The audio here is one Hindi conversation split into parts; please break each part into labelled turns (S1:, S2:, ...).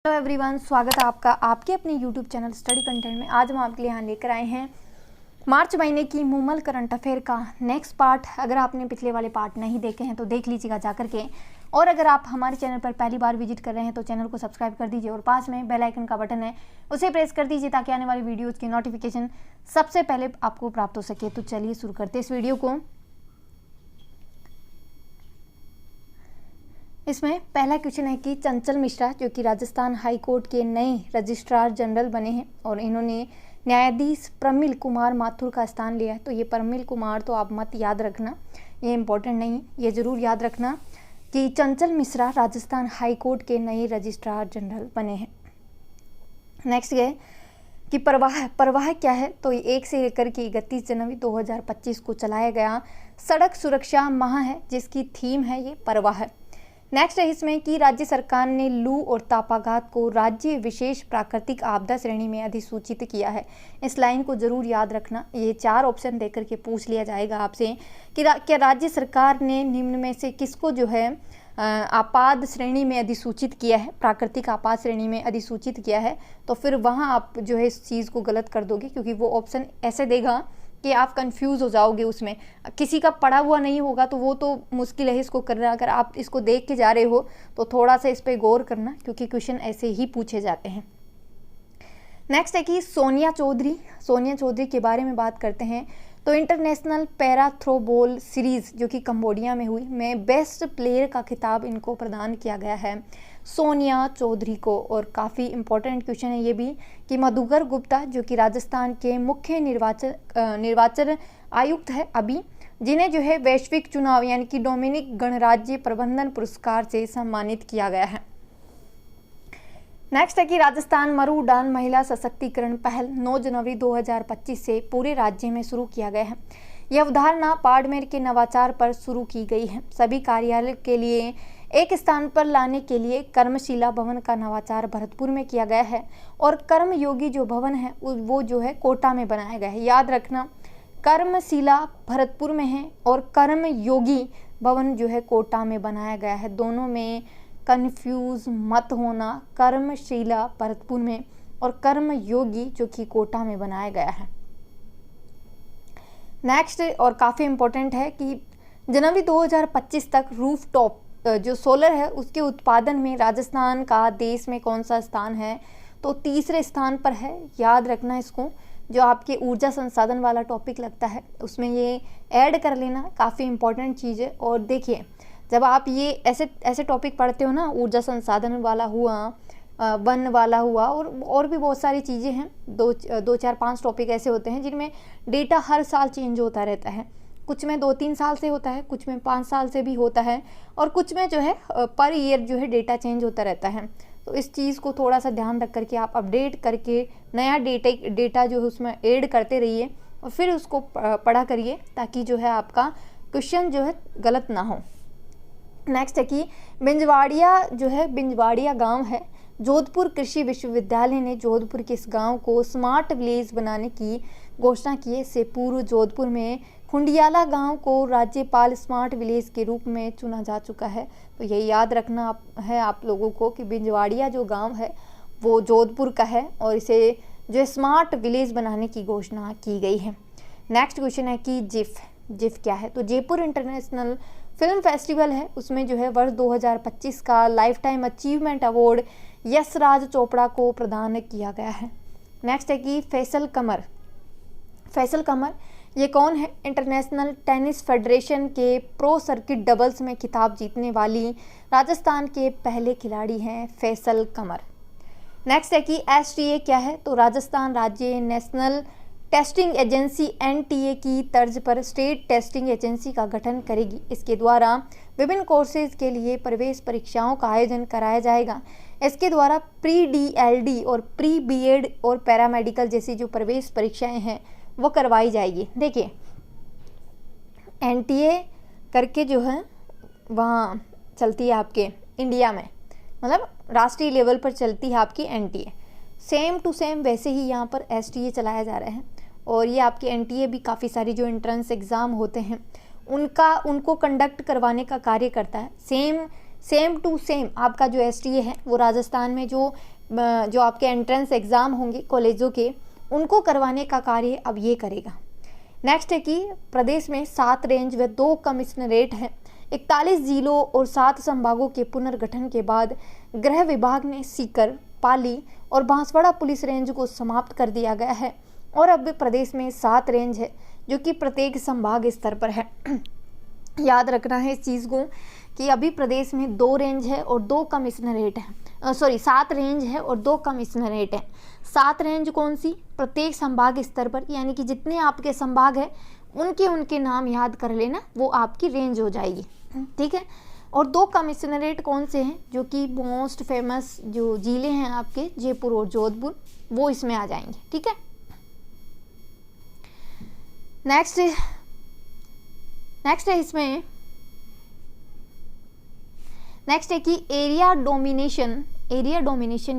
S1: हेलो एवरीवन, स्वागत है आपका आपके अपने यूट्यूब चैनल स्टडी कंटेंट में। आज हम आपके लिए यहाँ लेकर आए हैं मार्च महीने की मूमल करंट अफेयर का नेक्स्ट पार्ट। अगर आपने पिछले वाले पार्ट नहीं देखे हैं तो देख लीजिएगा जा करके, और अगर आप हमारे चैनल पर पहली बार विजिट कर रहे हैं तो चैनल को सब्सक्राइब कर दीजिए और पास में बेल आइकन का बटन है उसे प्रेस कर दीजिए ताकि आने वाली वीडियोज़ की नोटिफिकेशन सबसे पहले आपको प्राप्त हो सके। तो चलिए शुरू करते हैं इस वीडियो को। इसमें पहला क्वेश्चन है कि चंचल मिश्रा जो कि राजस्थान हाई कोर्ट के नए रजिस्ट्रार जनरल बने हैं और इन्होंने न्यायाधीश प्रमिल कुमार माथुर का स्थान लिया है। तो ये प्रमिल कुमार तो आप मत याद रखना, ये इंपॉर्टेंट नहीं है, ये ज़रूर याद रखना कि चंचल मिश्रा राजस्थान हाई कोर्ट के नए रजिस्ट्रार जनरल बने हैं। नेक्स्ट ये कि परवाह क्या है, तो 1 से लेकर के 31 जनवरी 2025 को चलाया गया सड़क सुरक्षा माह है जिसकी थीम है ये परवाह। नेक्स्ट है इसमें कि राज्य सरकार ने लू और तापाघात को राज्य विशेष प्राकृतिक आपदा श्रेणी में अधिसूचित किया है। इस लाइन को जरूर याद रखना, ये 4 ऑप्शन देकर के पूछ लिया जाएगा आपसे कि क्या राज्य सरकार ने निम्न में से किसको जो है आपात श्रेणी में अधिसूचित किया है, प्राकृतिक आपात श्रेणी में अधिसूचित किया है। तो फिर वहाँ आप जो है इस चीज़ को गलत कर दोगे, क्योंकि वो ऑप्शन ऐसे देगा कि आप कंफ्यूज हो जाओगे। उसमें किसी का पढ़ा हुआ नहीं होगा तो वो तो मुश्किल है इसको करना। अगर आप इसको देख के जा रहे हो तो थोड़ा सा इस पर गौर करना, क्योंकि क्वेश्चन ऐसे ही पूछे जाते हैं। नेक्स्ट है कि सोनिया चौधरी के बारे में बात करते हैं। तो इंटरनेशनल पैरा थ्रोबॉल सीरीज़ जो कि कंबोडिया में हुई में बेस्ट प्लेयर का खिताब इनको प्रदान किया गया है, सोनिया चौधरी को। और काफ़ी इम्पोर्टेंट क्वेश्चन है ये भी कि मधुकर गुप्ता जो कि राजस्थान के मुख्य निर्वाचन आयुक्त है अभी, जिन्हें जो है वैश्विक चुनाव यानी कि डोमिनिक गणराज्य प्रबंधन पुरस्कार से सम्मानित किया गया है। नेक्स्ट है कि राजस्थान मरु उड़ान महिला सशक्तिकरण पहल 9 जनवरी 2025 से पूरे राज्य में शुरू किया गया है। यह अवधारणा बाड़मेर के नवाचार पर शुरू की गई है। सभी कार्यालय के लिए एक स्थान पर लाने के लिए कर्मशिला भवन का नवाचार भरतपुर में किया गया है और कर्मयोगी जो भवन है वो जो है कोटा में बनाया गया है। याद रखना, कर्मशिला भरतपुर में है और कर्मयोगी भवन जो है कोटा में बनाया गया है। दोनों में कंफ्यूज मत होना, कर्मशिला भरतपुर में और कर्मयोगी जो कि कोटा में बनाया गया है। नेक्स्ट और काफ़ी इम्पोर्टेंट है कि जनवरी 2025 तक रूफटॉप जो सोलर है उसके उत्पादन में राजस्थान का देश में कौन सा स्थान है, तो तीसरे स्थान पर है। याद रखना इसको, जो आपके ऊर्जा संसाधन वाला टॉपिक लगता है उसमें ये ऐड कर लेना, काफ़ी इम्पोर्टेंट चीज़ है। और देखिए, जब आप ये ऐसे टॉपिक पढ़ते हो ना, ऊर्जा संसाधन वाला हुआ, वन वाला हुआ और भी बहुत सारी चीज़ें हैं, 2 4 5 टॉपिक ऐसे होते हैं जिनमें डेटा हर साल चेंज होता रहता है। कुछ में 2-3 साल से होता है, कुछ में 5 साल से भी होता है, और कुछ में जो है पर ईयर जो है डेटा चेंज होता रहता है। तो इस चीज़ को थोड़ा सा ध्यान रख करके आप अपडेट करके नया डेटा जो है उसमें ऐड करते रहिए और फिर उसको पढ़ा करिए, ताकि जो है आपका क्वेश्चन जो है गलत ना हो। नेक्स्ट है कि बिंजवाड़िया गांव है। जोधपुर कृषि विश्वविद्यालय ने जोधपुर के इस गांव को स्मार्ट विलेज बनाने की घोषणा की है। इससे पूर्व जोधपुर में खुंडियाला गांव को राज्यपाल स्मार्ट विलेज के रूप में चुना जा चुका है। तो ये याद रखना है आप लोगों को कि बिंजवाड़िया जो गांव है वो जोधपुर का है और इसे जो स्मार्ट विलेज बनाने की घोषणा की गई है। नेक्स्ट क्वेश्चन है कि जिफ क्या है, तो जयपुर इंटरनेशनल फिल्म फेस्टिवल है, उसमें जो है वर्ष 2025 का life time achievement award Yashraj Chopra को प्रदान किया गया है। नेक्स्ट है कि फैसल कमर ये कौन है, इंटरनेशनल टेनिस फेडरेशन के प्रो सर्किट डबल्स में खिताब जीतने वाली राजस्थान के पहले खिलाड़ी हैं फैसल कमर। नेक्स्ट है कि एसटीए क्या है, तो राजस्थान राज्य नेशनल टेस्टिंग एजेंसी एनटीए की तर्ज पर स्टेट टेस्टिंग एजेंसी का गठन करेगी। इसके द्वारा विभिन्न कोर्सेज के लिए प्रवेश परीक्षाओं का आयोजन कराया जाएगा। इसके द्वारा प्री डीएलडी और प्री बीएड और पैरामेडिकल जैसी जो प्रवेश परीक्षाएं हैं वो करवाई जाएगी। देखिए, एनटीए करके जो है वहाँ चलती है आपके इंडिया में, मतलब राष्ट्रीय लेवल पर चलती है आपकी एनटीए। सेम टू सेम वैसे ही यहाँ पर एसटीए चलाया जा रहा है। और ये आपके एनटीए भी काफ़ी सारी जो एंट्रेंस एग्ज़ाम होते हैं उनको कंडक्ट करवाने का कार्य करता है। सेम सेम टू सेम आपका जो एसटीए है वो राजस्थान में जो आपके एंट्रेंस एग्ज़ाम होंगे कॉलेजों के, उनको करवाने का कार्य अब ये करेगा। नेक्स्ट है कि प्रदेश में 7 रेंज व 2 कमिश्नरेट हैं। 41 जिलों और 7 संभागों के पुनर्गठन के बाद गृह विभाग ने सीकर, पाली और बांसवाड़ा पुलिस रेंज को समाप्त कर दिया गया है और अब प्रदेश में 7 रेंज है जो कि प्रत्येक संभाग स्तर पर है। याद रखना है इस चीज़ को कि अभी प्रदेश में 2 रेंज है और 2 कमिश्नरेट है, 7 रेंज है और 2 कमिश्नरेट है। 7 रेंज कौन सी? प्रत्येक संभाग स्तर पर, यानी कि जितने आपके संभाग है उनके नाम याद कर लेना, वो आपकी रेंज हो जाएगी, ठीक है। और 2 कमिश्नरेट कौन से हैं? जो कि मोस्ट फेमस जो जिले हैं आपके जयपुर और जोधपुर, वो इसमें आ जाएंगे, ठीक है। नेक्स्ट है इसमें नेक्स्ट है कि एरिया डोमिनेशन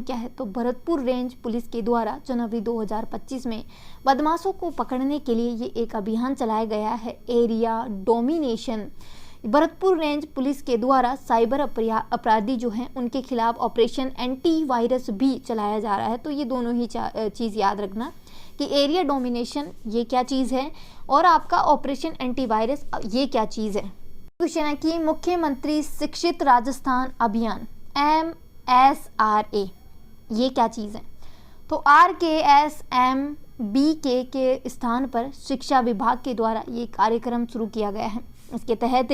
S1: क्या है? तो भरतपुर रेंज पुलिस के द्वारा जनवरी 2025 में बदमाशों को पकड़ने के लिए ये एक अभियान चलाया गया है, area domination. Bharatpur range police के द्वारा साइबर अपराधी जो हैं उनके खिलाफ ऑपरेशन एंटी वायरस भी चलाया जा रहा है। तो ये दोनों ही चीज़ याद रखना कि एरिया डोमिनेशन ये क्या चीज़ है और आपका ऑपरेशन एंटी वायरस ये क्या चीज़ है। क्वेश्चन है कि मुख्यमंत्री शिक्षित राजस्थान अभियान MSRA ये क्या चीज़ है? तो RKSMBK के स्थान पर शिक्षा विभाग के द्वारा ये कार्यक्रम शुरू किया गया है। इसके तहत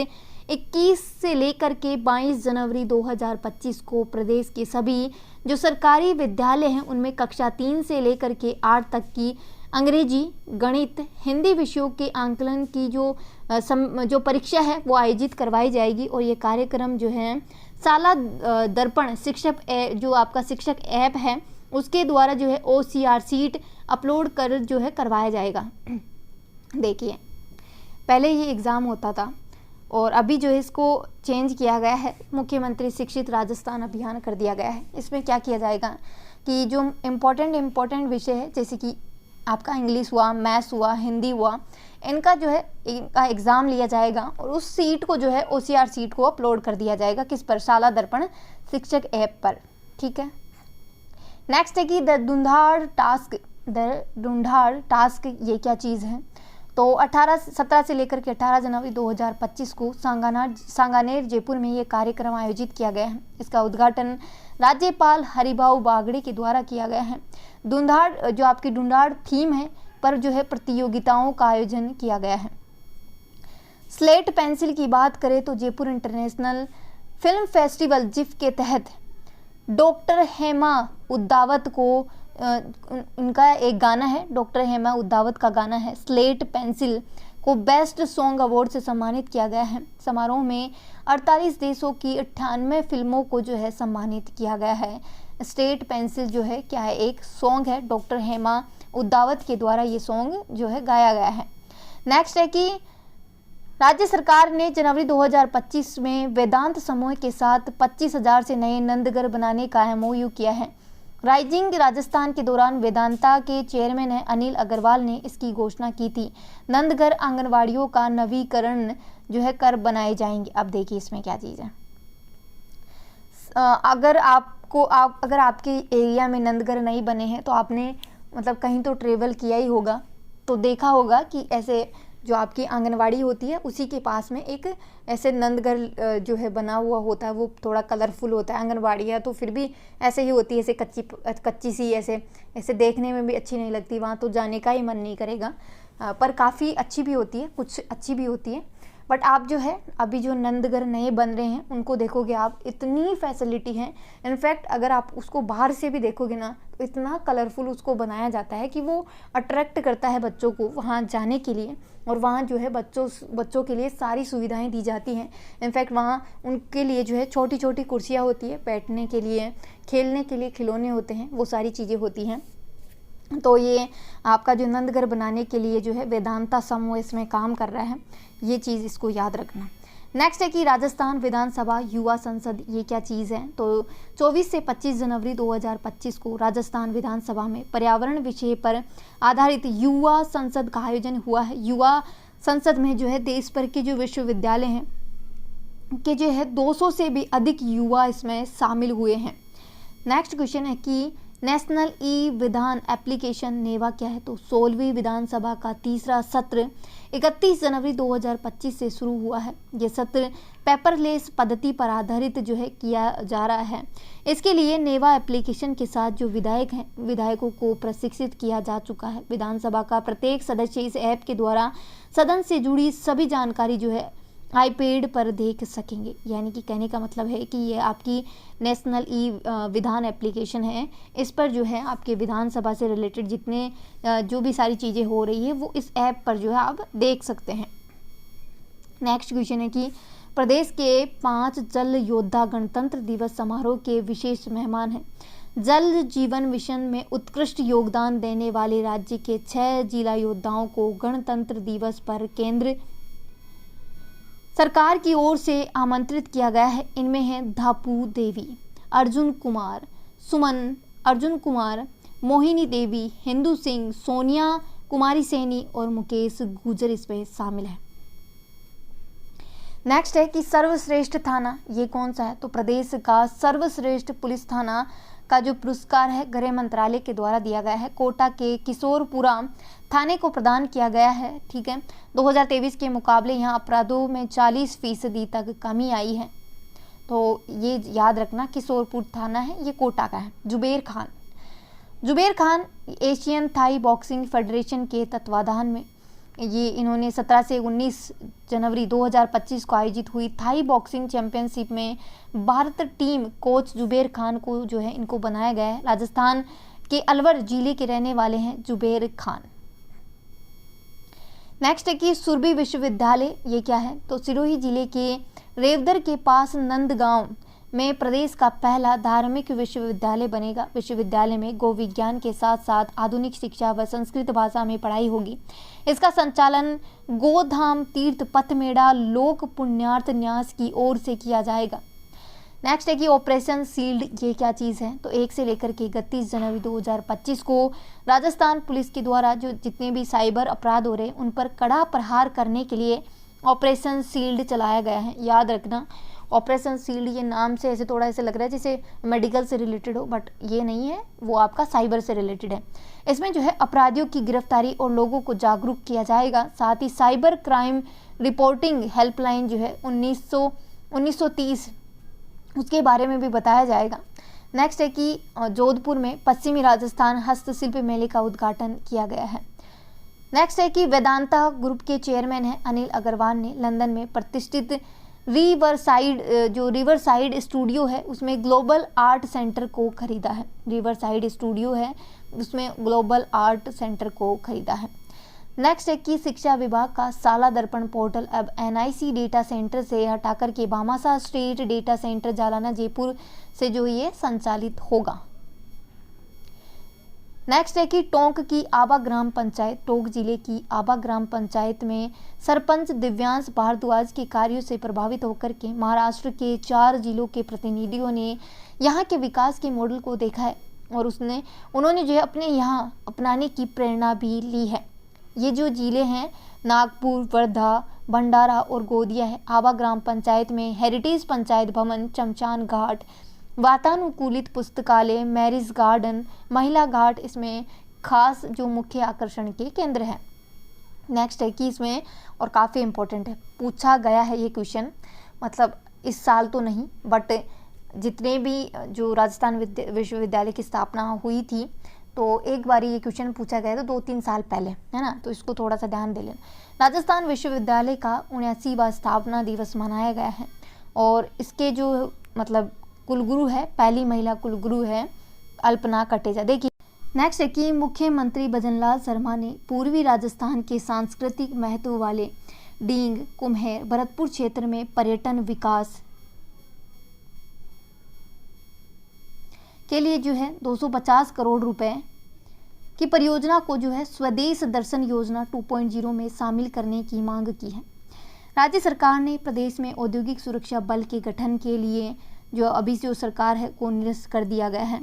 S1: 21 से लेकर के 22 जनवरी 2025 को प्रदेश के सभी जो सरकारी विद्यालय हैं उनमें कक्षा 3 से लेकर के 8 तक की अंग्रेजी, गणित, हिंदी विषयों के आंकलन की जो परीक्षा है वो आयोजित करवाई जाएगी। और ये कार्यक्रम जो है साला दर्पण शिक्षक जो आपका शिक्षक ऐप है उसके द्वारा जो है OCR सीट अपलोड कर जो है करवाया जाएगा। देखिए पहले ये एग्ज़ाम होता था और अभी जो है इसको चेंज किया गया है, मुख्यमंत्री शिक्षित राजस्थान अभियान कर दिया गया है। इसमें क्या किया जाएगा कि जो इम्पोर्टेंट विषय है जैसे कि आपका इंग्लिश हुआ, मैथ्स हुआ, हिंदी हुआ, इनका जो है इनका एग्ज़ाम लिया जाएगा और उस सीट को जो है OCR सीट को अपलोड कर दिया जाएगा किस पर? शाला दर्पण शिक्षक ऐप पर, ठीक है। नेक्स्ट है कि द ढूंढाड़ टास्क ये क्या चीज़ है? तो 17 से लेकर के 18 जनवरी 2025 को सांगानेर जयपुर में ये कार्यक्रम आयोजित किया गया है। इसका उद्घाटन राज्यपाल हरिभाऊ बागड़े के द्वारा किया गया है। ढूंढाड़ जो आपकी ढूंढाड़ थीम है पर जो है प्रतियोगिताओं का आयोजन किया गया है। स्लेट पेंसिल की बात करें तो Jaipur international film festival GIF के तहत डॉक्टर हेमा उद्दावत को उनका एक गाना है, डॉक्टर हेमा उद्दावत का गाना है स्लेट पेंसिल को बेस्ट सॉन्ग अवार्ड से सम्मानित किया गया है। समारोह में 48 देशों की 98 फिल्मों को जो है सम्मानित किया गया है। स्लेट पेंसिल जो है क्या है? एक सॉन्ग है, डॉक्टर हेमा उद्दावत के द्वारा ये सॉन्ग जो है गाया गया है। नेक्स्ट है कि राज्य सरकार ने जनवरी 2025 में वेदांत समूह के साथ 25,000 से नए नंदघर बनाने का MOU किया है। राइजिंग राजस्थान के दौरान वेदांता के चेयरमैन है अनिल अग्रवाल ने इसकी घोषणा की थी। नंदघर आंगनवाड़ियों का नवीकरण जो है कर बनाए जाएंगे। अब देखिए इसमें क्या चीज़ है, अगर आपके एरिया में नंदघर नहीं बने हैं तो आपने मतलब कहीं तो ट्रेवल किया ही होगा, तो देखा होगा कि ऐसे जो आपकी आंगनवाड़ी होती है उसी के पास में एक ऐसे नंदघर जो है बना हुआ होता है, वो थोड़ा कलरफुल होता है। आंगनवाड़ी है तो फिर भी ऐसे ही होती है, ऐसे कच्ची सी ऐसे देखने में भी अच्छी नहीं लगती, वहाँ तो जाने का ही मन नहीं करेगा, पर काफ़ी अच्छी भी होती है, कुछ अच्छी भी होती है। बट आप जो है अभी जो नंदघर नए बन रहे हैं उनको देखोगे आप, इतनी फैसिलिटी है। इनफैक्ट अगर आप उसको बाहर से भी देखोगे ना तो इतना कलरफुल उसको बनाया जाता है कि वो अट्रैक्ट करता है बच्चों को वहाँ जाने के लिए, और वहाँ जो है बच्चों के लिए सारी सुविधाएं दी जाती हैं। इनफैक्ट वहाँ उनके लिए जो है छोटी छोटी कुर्सियाँ होती है बैठने के लिए, खेलने के लिए खिलौने होते हैं, वो सारी चीज़ें होती हैं। तो ये आपका जो नंदघर बनाने के लिए जो है वेदांता समूह इसमें काम कर रहा है, ये चीज़ इसको याद रखना। नेक्स्ट है कि राजस्थान विधानसभा युवा संसद ये क्या चीज़ है? तो 24 से 25 जनवरी 2025 को राजस्थान विधानसभा में पर्यावरण विषय पर आधारित युवा संसद का आयोजन हुआ है। युवा संसद में जो है देश भर के जो विश्वविद्यालय हैं के जो है 200 से भी अधिक युवा इसमें शामिल हुए हैं। नेक्स्ट क्वेश्चन है कि नेशनल ई विधान एप्लीकेशन नेवा क्या है? तो 16वीं विधानसभा का तीसरा सत्र 31 जनवरी 2025 से शुरू हुआ है। ये सत्र पेपरलेस पद्धति पर आधारित जो है किया जा रहा है। इसके लिए नेवा एप्लीकेशन के साथ जो विधायक हैं, विधायकों को प्रशिक्षित किया जा चुका है। विधानसभा का प्रत्येक सदस्य इस ऐप के द्वारा सदन से जुड़ी सभी जानकारी जो है आईपैड पर देख सकेंगे। यानी कि कहने का मतलब है कि ये आपकी नेशनल ई विधान एप्लीकेशन है, इस पर जो है आपके विधानसभा से रिलेटेड जितने जो भी सारी चीज़ें हो रही है वो इस ऐप पर जो है आप देख सकते हैं। नेक्स्ट क्वेश्चन है कि प्रदेश के 5 जल योद्धा गणतंत्र दिवस समारोह के विशेष मेहमान हैं। जल जीवन मिशन में उत्कृष्ट योगदान देने वाले राज्य के 6 जिला योद्धाओं को गणतंत्र दिवस पर केंद्र सरकार की ओर से आमंत्रित किया गया है। इनमें हैं धापू देवी, अर्जुन कुमार, मोहिनी देवी, हिंदू सिंह, सोनिया कुमारी सैनी और मुकेश गुजर इसमें शामिल है। नेक्स्ट है कि सर्वश्रेष्ठ थाना ये कौन सा है? तो प्रदेश का सर्वश्रेष्ठ पुलिस थाना का जो पुरस्कार है गृह मंत्रालय के द्वारा दिया गया है। कोटा के किशोरपुरा थाने को प्रदान किया गया है। ठीक है, 2023 के मुकाबले यहाँ अपराधों में 40% तक कमी आई है। तो ये याद रखना, किशोरपुर थाना है ये कोटा का है। Zuber Khan Asian Thai boxing federation के तत्वाधान में ये इन्होंने 17 से 19 जनवरी 2025 को आयोजित हुई थाई बॉक्सिंग चैंपियनशिप में भारत टीम कोच जुबेर खान को जो है इनको बनाया गया है। राजस्थान के अलवर जिले के रहने वाले हैं जुबेर खान। नेक्स्ट है कि सुरभि विश्वविद्यालय ये क्या है? तो सिरोही जिले के रेवदर के पास नंदगांव में प्रदेश का पहला धार्मिक विश्वविद्यालय बनेगा। विश्वविद्यालय में गो विज्ञान के साथ साथ आधुनिक शिक्षा व संस्कृत भाषा में पढ़ाई होगी। इसका संचालन गोधाम तीर्थ पथमेड़ा लोक पुण्यार्थ न्यास की ओर से किया जाएगा। नेक्स्ट है कि ऑपरेशन शील्ड ये क्या चीज़ है? तो 1 से लेकर के 31 जनवरी 2025 को राजस्थान पुलिस के द्वारा जो जितने भी साइबर अपराध हो रहे हैं उन पर कड़ा प्रहार करने के लिए ऑपरेशन शील्ड चलाया गया है। याद रखना, ऑपरेशन शील्ड ये नाम से ऐसे थोड़ा ऐसे लग रहा है जैसे मेडिकल से रिलेटेड हो, बट ये नहीं है, वो आपका साइबर से रिलेटेड है। इसमें जो है अपराधियों की गिरफ्तारी और लोगों को जागरूक किया जाएगा। साथ ही साइबर क्राइम रिपोर्टिंग हेल्पलाइन जो है 1930 उसके बारे में भी बताया जाएगा। नेक्स्ट है कि जोधपुर में पश्चिमी राजस्थान हस्तशिल्प मेले का उद्घाटन किया गया है। नेक्स्ट है कि वेदांता ग्रुप के चेयरमैन हैं अनिल अग्रवाल ने लंदन में प्रतिष्ठित रिवरसाइड स्टूडियो है उसमें ग्लोबल आर्ट सेंटर को खरीदा है। रिवरसाइड स्टूडियो है उसमें ग्लोबल आर्ट सेंटर को खरीदा है। नेक्स्ट है कि शिक्षा विभाग का साला दर्पण पोर्टल अब NIC डेटा सेंटर से हटाकर के Bhamashah state data centre Jhalana Jaipur से जो ये संचालित होगा। नेक्स्ट है कि टोंक की आबा ग्राम पंचायत, टोंक जिले की आबा ग्राम पंचायत में सरपंच दिव्यांश भारद्वाज के कार्यों से प्रभावित होकर के महाराष्ट्र के 4 जिलों के प्रतिनिधियों ने यहाँ के विकास के मॉडल को देखा है और उन्होंने जो है अपने यहाँ अपनाने की प्रेरणा भी ली है। ये जो जिले हैं नागपुर, वर्धा, भंडारा और गोदिया है। आबा ग्राम पंचायत में हेरिटेज पंचायत भवन, शमशान घाट, वातानुकूलित पुस्तकालय, मैरिज गार्डन, महिला घाट इसमें खास जो मुख्य आकर्षण के केंद्र हैं। नेक्स्ट है कि इसमें और काफ़ी इम्पोर्टेंट है, पूछा गया है ये क्वेश्चन, मतलब इस साल तो नहीं बट जितने भी जो राजस्थान विश्वविद्यालय की स्थापना हुई थी तो एक बार ये क्वेश्चन पूछा गया था 2-3 साल पहले, है ना, तो इसको थोड़ा सा ध्यान दे लेना। राजस्थान विश्वविद्यालय का 79वां स्थापना दिवस मनाया गया है और इसके जो मतलब कुलगुरु है, पहली महिला कुलगुरु है अल्पना कटेजा। देखिए नेक्स्ट है कि मुख्यमंत्री भजनलाल शर्मा ने पूर्वी राजस्थान के सांस्कृतिक महत्व वाले डींग, कुम्हेर, भरतपुर क्षेत्र में पर्यटन विकास के लिए जो है 250 करोड़ रुपए की परियोजना को जो है स्वदेश दर्शन योजना 2.0 में शामिल करने की मांग की है। राज्य सरकार ने प्रदेश में औद्योगिक सुरक्षा बल के गठन के लिए जो अभी जो सरकार है को निरस्त कर दिया गया है।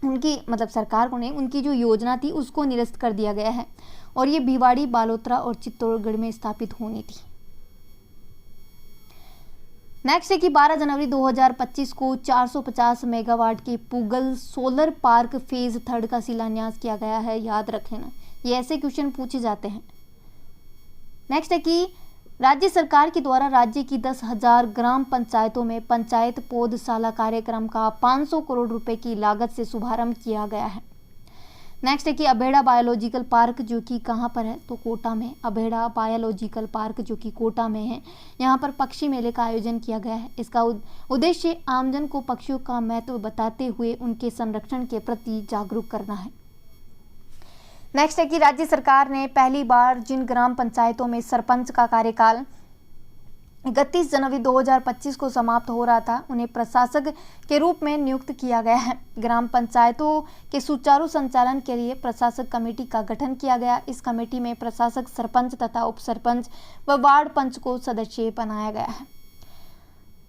S1: उनकी मतलब सरकार को नहीं, उनकी जो योजना थी उसको निरस्त कर दिया गया है और ये भिवाड़ी, बालोतरा और चित्तौड़गढ़ में स्थापित होनी थी। नेक्स्ट है कि 12 जनवरी 2025 को 450 मेगावाट के पूगल सोलर पार्क फेज 3 का शिलान्यास किया गया है। याद रख लेना, ये ऐसे क्वेश्चन पूछे जाते हैं। नेक्स्ट है कि राज्य सरकार के द्वारा राज्य की 10,000 ग्राम पंचायतों में पंचायत पौधशाला कार्यक्रम का 500 करोड़ रुपए की लागत से शुभारंभ किया गया है। नेक्स्ट है कि अभेड़ा बायोलॉजिकल पार्क जो कि कहाँ पर है, तो कोटा में। अभेड़ा बायोलॉजिकल पार्क जो कि कोटा में है, यहाँ पर पक्षी मेले का आयोजन किया गया है। इसका उद्देश्य आमजन को पक्षियों का महत्व बताते हुए उनके संरक्षण के प्रति जागरूक करना है। नेक्स्ट है कि राज्य सरकार ने पहली बार जिन ग्राम पंचायतों में सरपंच का कार्यकाल 31 जनवरी 2025 को समाप्त हो रहा था, उन्हें प्रशासक के रूप में नियुक्त किया गया है। ग्राम पंचायतों के सुचारू संचालन के लिए प्रशासक कमेटी का गठन किया गया। इस कमेटी में प्रशासक, सरपंच तथा उप सरपंच व वार्ड पंच को सदस्य बनाया गया है।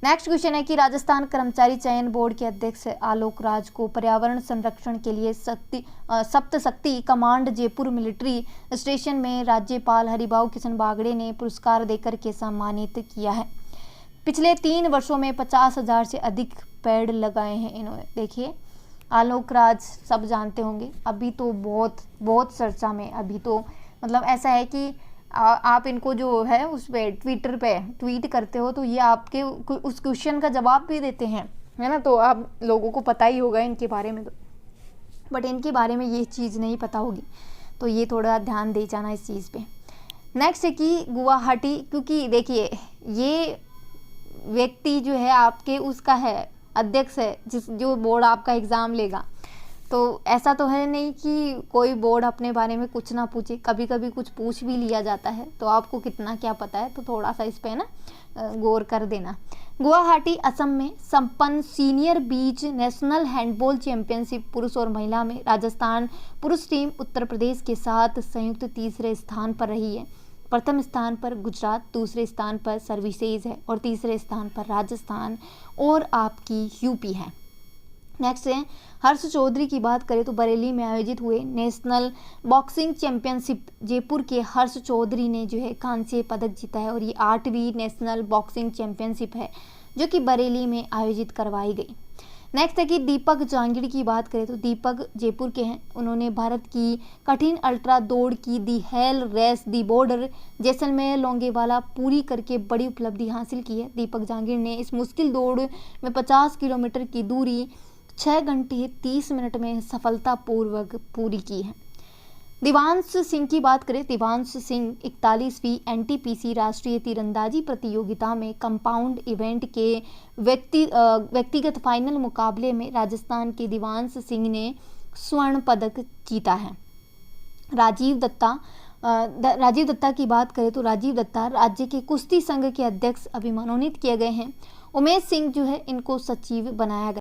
S1: नेक्स्ट क्वेश्चन है कि राजस्थान कर्मचारी चयन बोर्ड के अध्यक्ष आलोक राज को पर्यावरण संरक्षण के लिए Saptashakti command Jaipur military station में राज्यपाल हरिभाऊ किशन बागड़े ने पुरस्कार देकर के सम्मानित किया है। पिछले 3 वर्षों में 50,000 से अधिक पेड़ लगाए हैं इन्होंने। देखिए, आलोक राज सब जानते होंगे, अभी तो बहुत चर्चा में। अभी तो मतलब ऐसा है कि आप इनको जो है उस पे ट्विटर पे ट्वीट करते हो तो ये आपके उस क्वेश्चन का जवाब भी देते हैं, है ना। तो आप लोगों को पता ही होगा इनके बारे में, तो बट इनके बारे में ये चीज़ नहीं पता होगी, तो ये थोड़ा ध्यान दे जाना इस चीज़ पे। नेक्स्ट है कि गुवाहाटी, क्योंकि देखिए ये व्यक्ति जो है आपके उसका है अध्यक्ष है, जो बोर्ड आपका एग्ज़ाम लेगा। तो ऐसा तो है नहीं कि कोई बोर्ड अपने बारे में कुछ ना पूछे, कभी कभी कुछ पूछ भी लिया जाता है। तो आपको कितना क्या पता है, तो थोड़ा सा इस पे ना गौर कर देना। गुवाहाटी असम में संपन्न सीनियर बीच नेशनल हैंडबॉल चैंपियनशिप पुरुष और महिला में राजस्थान पुरुष टीम उत्तर प्रदेश के साथ संयुक्त तीसरे स्थान पर रही है। प्रथम स्थान पर गुजरात, दूसरे स्थान पर सर्विसेज है और तीसरे स्थान पर राजस्थान और आपकी यूपी है। नेक्स्ट है हर्ष चौधरी की बात करें तो बरेली में आयोजित हुए नेशनल बॉक्सिंग चैंपियनशिप जयपुर के हर्ष चौधरी ने जो है कांस्य पदक जीता है और ये 8वीं नेशनल बॉक्सिंग चैंपियनशिप है जो कि बरेली में आयोजित करवाई गई। नेक्स्ट है कि दीपक जांगिड़ की बात करें तो दीपक जयपुर के हैं। उन्होंने भारत की कठिन अल्ट्रा दौड़ की दी हेल रेस दी बॉर्डर जैसलमेर लोंगेवाला पूरी करके बड़ी उपलब्धि हासिल की है। दीपक जांगिड़ ने इस मुश्किल दौड़ में 50 किलोमीटर की दूरी 6 घंटे 30 मिनट में सफलतापूर्वक पूरी की है। दिवांश सिंह की बात करें, दिवांश सिंह 41वीं एनटीपीसी राष्ट्रीय तीरंदाजी प्रतियोगिता में कंपाउंड इवेंट के व्यक्तिगत फाइनल मुकाबले में राजस्थान के दिवांश सिंह ने स्वर्ण पदक जीता है। राजीव दत्ता की बात करें तो राजीव दत्ता राज्य के कुश्ती संघ के अध्यक्ष अभी मनोनीत किए गए हैं। उमेश सिंह जो है इनको सचिव बनाया गया।